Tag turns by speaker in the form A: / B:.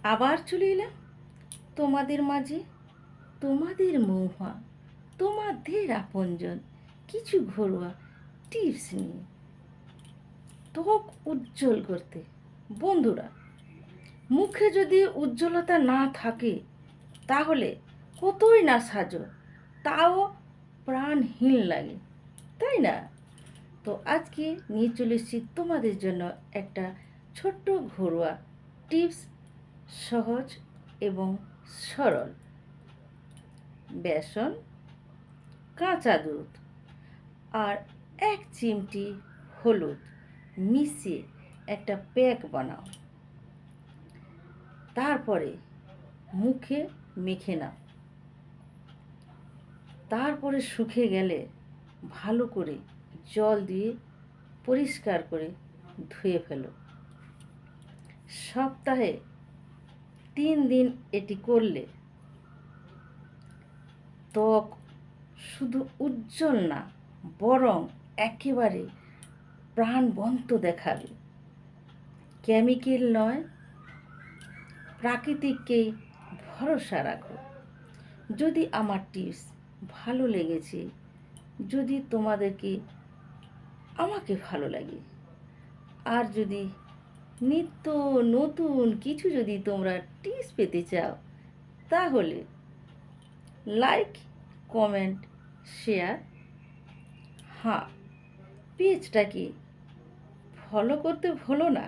A: আবার চলে এলাম তোমাদের মাঝে, তোমাদের মৌহা, তোমাদের আপনজন, কিছু ঘরোয়া টিপস নিয়ে ত্বক উজ্জ্বল করতে। বন্ধুরা, মুখে যদি উজ্জ্বলতা না থাকে তাহলে কতই না সাজো, তাও প্রাণহীন লাগে, তাই না? তো আজকে নিয়ে চলে এসেছি তোমাদের জন্য একটা ছোট্ট ঘরোয়া টিপস, সহজ এবং সরল। বেসন, কাঁচা দুধ আর 1 চিমটি হলুদ মিশিয়ে একটা প্যাক বানাও। তারপরে মুখে মেখে নাও। তারপরে শুকিয়ে গেলে ভালো করে জল দিয়ে পরিষ্কার করে ধুয়ে ফেলো। সপ্তাহে 3 দিন এটি করলে ত্বক শুধু উজ্জ্বল না, বরং একেবারে প্রাণবন্ত দেখাবে। কেমিক্যাল নয়, প্রাকৃতিককেই ভরসা রাখো। যদি আমার টিপস ভালো লেগেছে, যদি তোমাদেরকে আমাকে ভালো লাগে, আর যদি নিত্য নতুন কিছু যদি তোমরা টিপস পেতে চাও, তাহলে লাইক, কমেন্ট, শেয়ার, হ্যাঁ, পেজটাকে ফলো করতে ভুলো না।